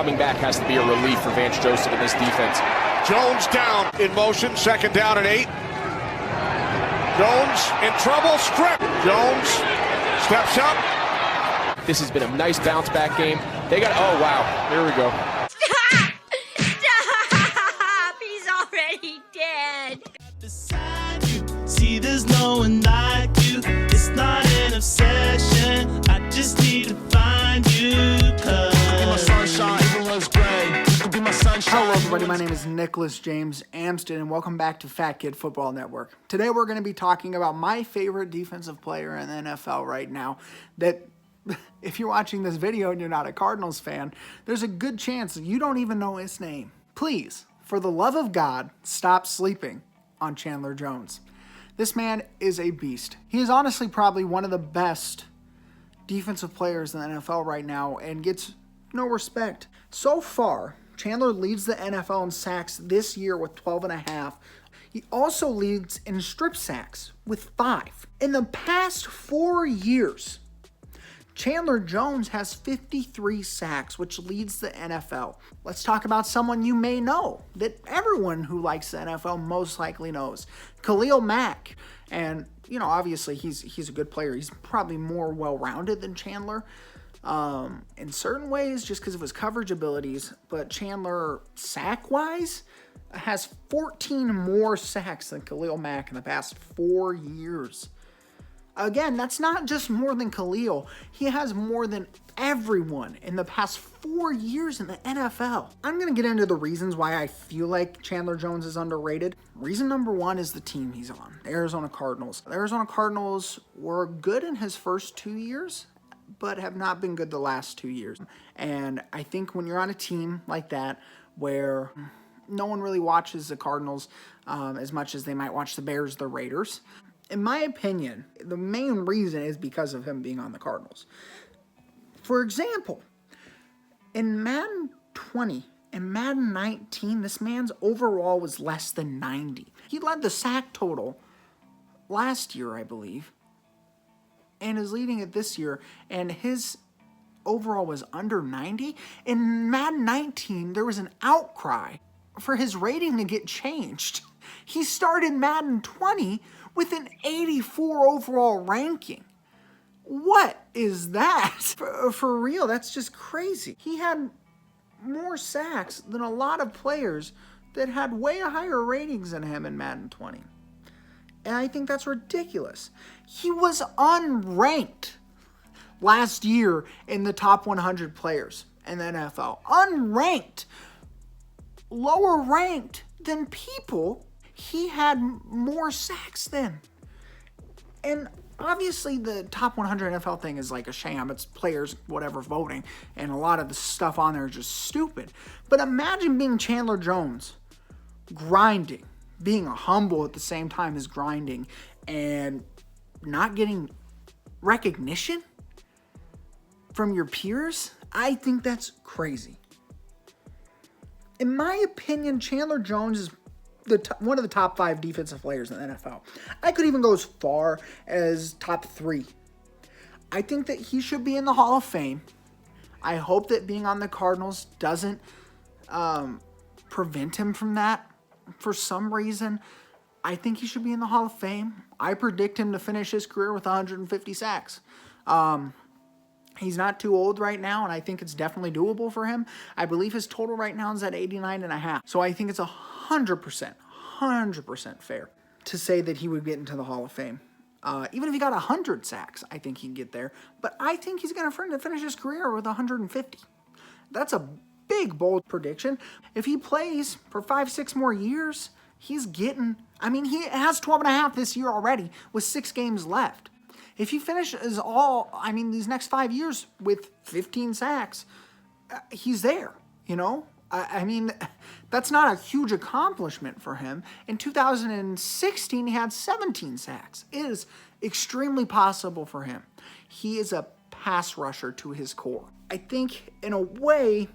coming back has to be a relief for Vance Joseph in this defense. Jones down in motion, 2nd down and 8. Jones in trouble, strip. Jones steps up. This has been a nice bounce back game. They got, oh wow, here we go. Stop! Stop! He's already dead. Beside you, see there's no one like you. It's not an obsession. I just need to find you. Hello everybody, my name is Nicholas James Amston and welcome back to Fat Kid Football Network. Today we're going to be talking about my favorite defensive player in the NFL right now that if you're watching this video and you're not a Cardinals fan, there's a good chance you don't even know his name. Please, for the love of God, stop sleeping on Chandler Jones. This man is a beast. He is honestly probably one of the best defensive players in the NFL right now and gets no respect. So far, Chandler leads the NFL in sacks this year with 12.5. He also leads in strip sacks with 5. In the past 4 years, Chandler Jones has 53 sacks, which leads the NFL. Let's talk about someone you may know, that everyone who likes the NFL most likely knows. Khalil Mack. And, you know, obviously he's a good player. He's probably more well-rounded than Chandler in certain ways just because of his coverage abilities. But Chandler, sack-wise, has 14 more sacks than Khalil Mack in the past 4 years. Again, that's not just more than Khalil. He has more than everyone in the past 4 years in the NFL. I'm going to get into the reasons why I feel like Chandler Jones is underrated. Reason number one is the team he's on, the Arizona Cardinals. The Arizona Cardinals were good in his first 2 years, but have not been good the last 2 years. And I think when you're on a team like that where no one really watches the Cardinals as much as they might watch the Bears, the Raiders, in my opinion, the main reason is because of him being on the Cardinals. For example, in Madden 20 and Madden 19, this man's overall was less than 90. He led the sack total last year, I believe, and is leading it this year, and his overall was under 90. In Madden 19, there was an outcry for his rating to get changed. He started Madden 20 with an 84 overall ranking. What is that? For real, that's just crazy. He had more sacks than a lot of players that had way higher ratings than him in Madden 20. And I think that's ridiculous. He was unranked last year in the top 100 players in the NFL. Unranked. Lower ranked than people he had more sacks than. And obviously the top 100 NFL thing is like a sham. It's players, whatever, voting. And a lot of the stuff on there is just stupid. But imagine being Chandler Jones, grinding, being humble at the same time as grinding, and not getting recognition from your peers. I think that's crazy. In my opinion, Chandler Jones is one of the top 5 defensive players in the NFL. I could even go as far as top 3. I think that he should be in the Hall of Fame. I hope that being on the Cardinals doesn't prevent him from that for some reason. I think he should be in the Hall of Fame. I predict him to finish his career with 150 sacks. He's not too old right now, and I think it's definitely doable for him. I believe his total right now is at 89.5. So I think it's 100% fair to say that he would get into the Hall of Fame. Even if he got 100 sacks, I think he'd get there. But I think he's going to finish his career with 150. That's a big, bold prediction. If he plays for 5-6 more years, he's getting... I mean, he has 12.5 this year already with 6 games left. If he finishes these next 5 years with 15 sacks, he's there, you know? I mean, that's not a huge accomplishment for him. In 2016, he had 17 sacks. It is extremely possible for him. He is a pass rusher to his core. I think, in a way,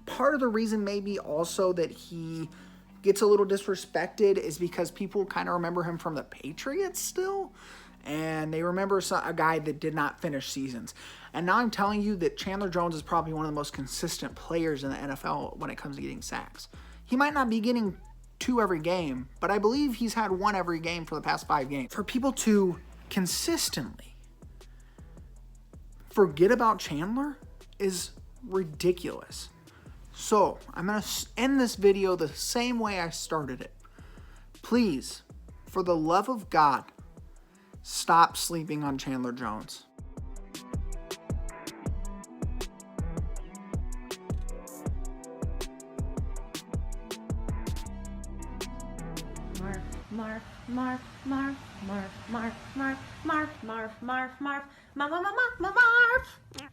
part of the reason maybe also that he gets a little disrespected is because people kind of remember him from the Patriots still. and they remember a guy that did not finish seasons. And now I'm telling you that Chandler Jones is probably one of the most consistent players in the NFL when it comes to getting sacks. He might not be getting 2 every game, but I believe he's had 1 every game for the past 5 games. For people to consistently forget about Chandler is ridiculous. So I'm going to end this video the same way I started it. Please, for the love of God, stop sleeping on Chandler Jones. Marf, Marf, Marf, Marf, Marf, Marf, Marf, Marf, Marf, Marf, Marf, Marf, Marf, Marf.